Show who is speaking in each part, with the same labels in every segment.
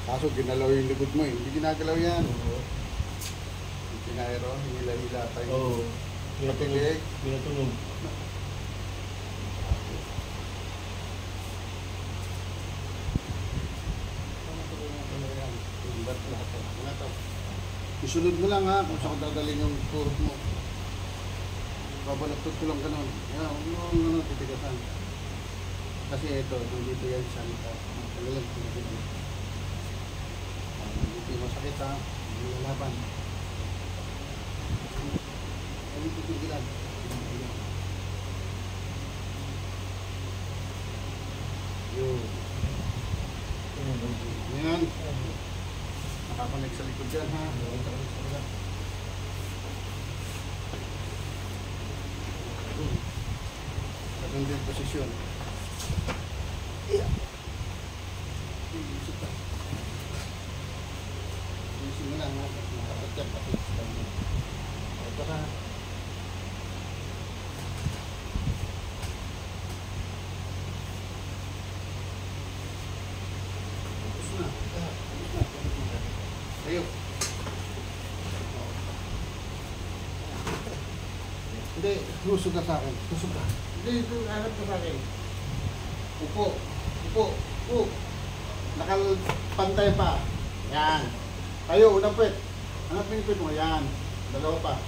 Speaker 1: Kaso ginalaw yung likod mo eh. Hindi ginagalaw yan. Pinaero, hila-hila tayo.
Speaker 2: Oo.
Speaker 1: Patilig.
Speaker 2: Pinatunog.
Speaker 1: Isunod mo lang ha, kung saan dadalhin yung turot mo. Babalagtot ko lang ganun. Yan, huwag mo titigasan. Kasi ito, dito yan sa nito. Talagang titigasan. Dito yung masakit ha, hindi yung laban. Ano titigilan? Yun. Yan. Nakakonek sa likod dyan ha. Ganun din posisyon. Isin mo lang ha. Nakapatyan pati. Ito ka. Tapos na. Tayo. Hindi, tusog ka sa akin. Tusog ka. Hindi, harap ka sa akin. Upo. Upo. Upo. Nakalpantay pa. Yan. Tayo, unang pwet. Anong pinipit mo? Yan. Dalawa pa.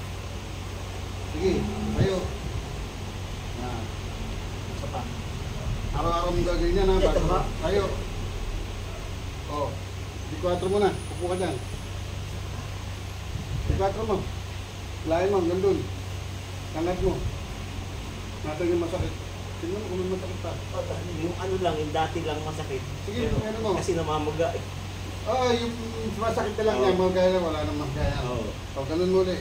Speaker 1: Sige, tayo. Yan. Isa pa. Araw-araw mong gagawin yan ha. Tayo. O. D4 mo na. Upo ka dyan. D4 mo. Lain mo, gandun. Kangat mo. Natin yung masakit. Tingnan mo kung may masakit pa.
Speaker 2: Yung ano lang, yung dati lang masakit.
Speaker 1: Sige,
Speaker 2: Pero,
Speaker 1: ano mo?
Speaker 2: kasi namamaga eh.
Speaker 1: Yung masakit ka lang yan. Mga gaya, wala namang gaya.
Speaker 2: Oo.
Speaker 1: O, ganun muli.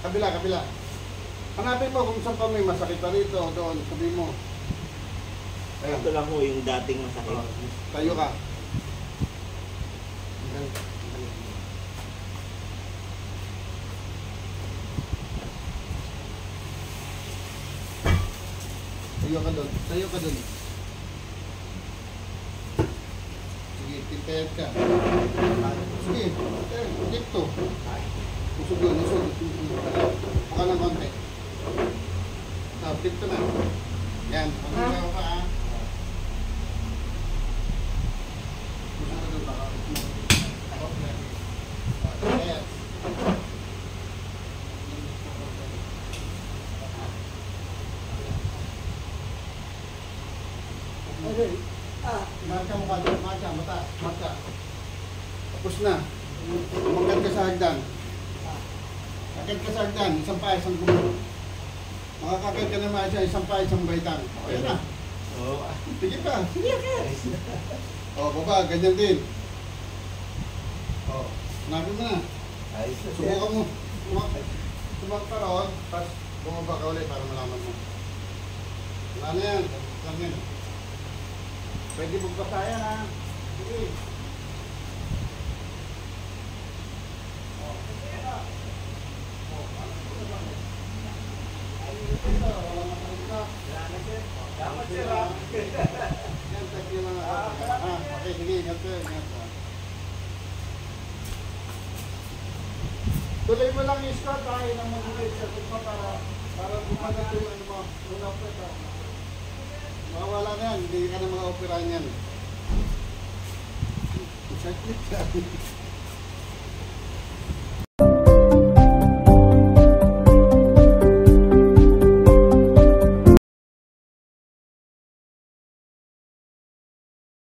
Speaker 1: Kabila, kabila. Hanapin mo kung saan pa may masakit pa rito. Doon, sabi mo. Ayun.
Speaker 2: Ito lang ho yung dating masakit.
Speaker 1: Tayo ka. Tayo ka doon. Tayo ka doon. Sige, tintayat ka. Sige, dito. Usog yun, usog. Buka ng konti. Dito na. Yan, pag-ilaw ka ha. Usog ka doon baka. Tintayat. Okay. Marka mo ka doon, marka, mata, marka. Tapos na. Umakyat ka sa hagdan. Akyat ka sa hagdan, isang pa, isang gumo. Makakakit ka naman siya, isang pa, isang baitang. Okay na.
Speaker 2: Oo.
Speaker 1: Sige pa. Sige ka. Baba, ganyan din. Hanapin mo na. Subukan mo. Sumak pa ron, tapos bumaba ka ulit para malaman mo. Wala na yan. Lang yan. Pwede magbasa yan ha. Sige.
Speaker 2: Dapat sir ha.
Speaker 1: Yan, thank you lang. Okay, sige, ingat ka. Ingat ka. Tuloy mo lang yung squat tayo ng mag-ulit sa tukma para bumanat yung ano mo. Unang pwet ha. Makawala na yan, hindi ka na mga operahan yan. Sakit yan.